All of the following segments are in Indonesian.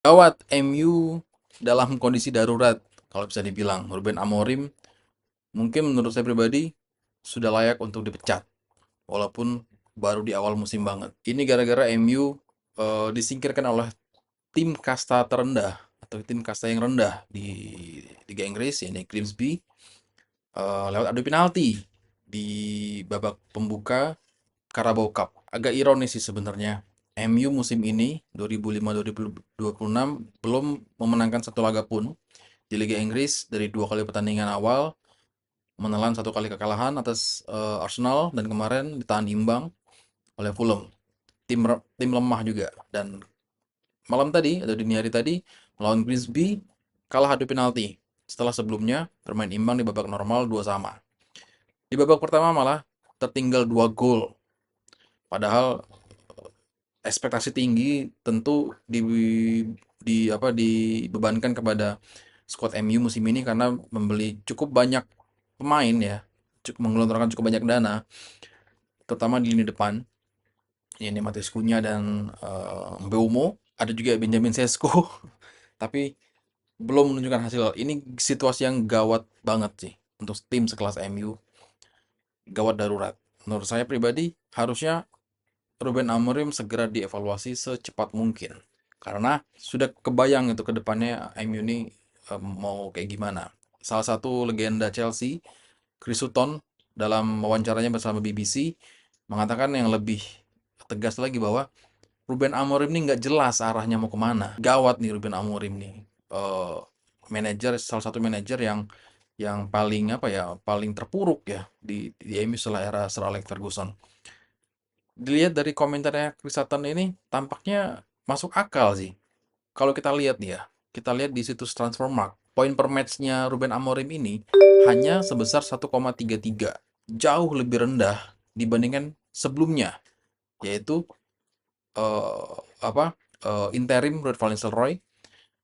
Gawat MU dalam kondisi darurat kalau bisa dibilang. Ruben Amorim mungkin menurut saya pribadi sudah layak untuk dipecat walaupun baru di awal musim banget. Ini gara-gara MU disingkirkan oleh tim kasta terendah atau tim kasta yang rendah di Liga Inggris, yakni Grimsby, lewat adu penalti di babak pembuka Carabao Cup. Agak ironis sih sebenarnya. MU musim ini 2005-2026 belum memenangkan satu laga pun di Liga Inggris dari dua kali pertandingan awal, menelan satu kali kekalahan atas Arsenal, dan kemarin ditahan imbang oleh Fulham. Tim lemah juga, dan malam tadi atau dini hari tadi melawan Grimsby kalah adu penalti setelah sebelumnya bermain imbang di babak normal 2-2. Di babak pertama malah tertinggal 2 gol. Padahal ekspektasi tinggi tentu dibebankan kepada skuad MU musim ini karena membeli cukup banyak pemain ya, menggelontorkan cukup banyak dana, terutama di lini depan. Ini Matheus Cunha dan Mbeumo, ada juga Benjamin Sesko, tapi belum menunjukkan hasil. Ini situasi yang gawat banget sih untuk tim sekelas MU, gawat darurat. Menurut saya pribadi, harusnya Ruben Amorim segera dievaluasi secepat mungkin. Karena sudah kebayang itu ke depannya MU ini mau kayak gimana. Salah satu legenda Chelsea, Chris Sutton, dalam wawancaranya bersama BBC mengatakan yang lebih tegas lagi bahwa Ruben Amorim ini nggak jelas arahnya mau kemana. Gawat nih Ruben Amorim nih. Eh salah satu manajer yang paling apa ya, paling terpuruk ya di MU setelah era Sir Alex Ferguson. Dilihat dari komentarnya Chris Sutton ini tampaknya masuk akal sih. Kalau kita lihat nih ya, kita lihat di situs Transfermarkt, poin per match-nya Ruben Amorim ini hanya sebesar 1,33, jauh lebih rendah dibandingkan sebelumnya, yaitu eh, apa interim Ruud van Nistelrooy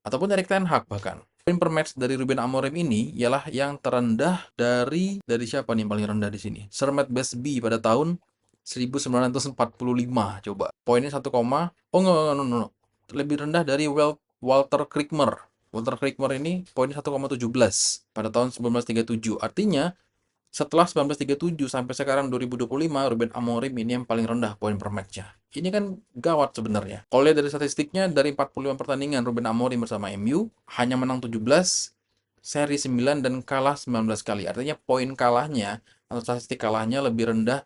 ataupun Erik ten Hag bahkan. Poin per match dari Ruben Amorim ini ialah yang terendah dari siapa nih yang paling rendah di sini? Sir Matt Busby pada tahun 1945. Coba. Poinnya 1, oh enggak. Lebih rendah dari Walter Krikmer. Walter Krikmer ini poinnya 1,17 pada tahun 1937. Artinya setelah 1937 sampai sekarang 2025, Ruben Amorim ini yang paling rendah poin per match-nya. Ini kan gawat sebenarnya. Kalau lihat dari statistiknya, dari 45 pertandingan Ruben Amorim bersama MU, hanya menang 17, seri 9, dan kalah 19 kali. Artinya poin kalahnya atau statistik kalahnya lebih rendah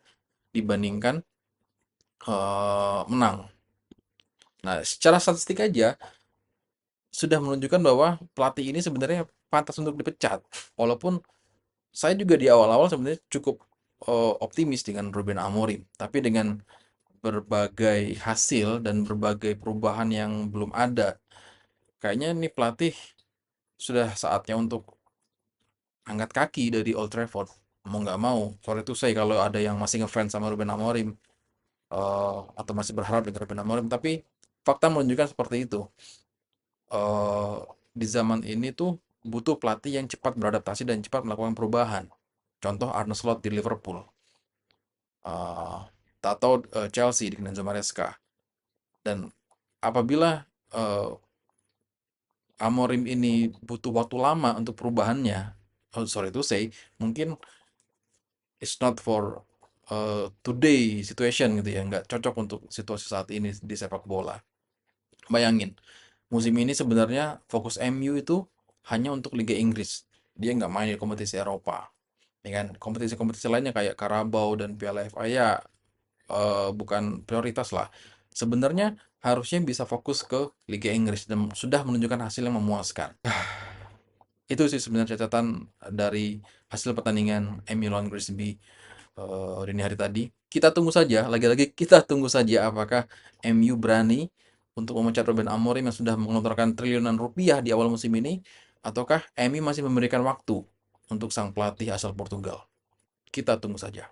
dibandingkan menang. Nah, secara statistik aja sudah menunjukkan bahwa pelatih ini sebenarnya pantas untuk dipecat. Walaupun saya juga di awal-awal sebenarnya cukup optimis dengan Ruben Amorim, tapi dengan berbagai hasil dan berbagai perubahan yang belum ada, kayaknya ini pelatih sudah saatnya untuk angkat kaki dari Old Trafford. Mau nggak mau, sorry to say kalau ada yang masih ngefans sama Ruben Amorim atau masih berharap dengan Ruben Amorim, tapi fakta menunjukkan seperti itu. eh di zaman ini tuh butuh pelatih yang cepat beradaptasi dan cepat melakukan perubahan. Contoh Arne Slot di Liverpool, eh atau Chelsea dengan Enzo Maresca. Dan apabila eh, Amorim ini butuh waktu lama untuk perubahannya, oh, sorry to say, mungkin it's not for today situation gitu ya, nggak cocok untuk situasi saat ini di sepak bola. Bayangin, musim ini sebenarnya fokus MU itu hanya untuk Liga Inggris. Dia nggak main di kompetisi Eropa. Ya kan? Kompetisi-kompetisi lainnya kayak Carabao dan Piala FA ya bukan prioritas lah. Sebenarnya harusnya bisa fokus ke Liga Inggris dan sudah menunjukkan hasil yang memuaskan. Itu sih sebenarnya catatan dari hasil pertandingan MU lawan Grimsby dini hari tadi. Kita tunggu saja, lagi-lagi kita tunggu saja apakah MU berani untuk memecat Ruben Amorim yang sudah mengelontorkan triliunan rupiah di awal musim ini, ataukah MU masih memberikan waktu untuk sang pelatih asal Portugal. Kita tunggu saja.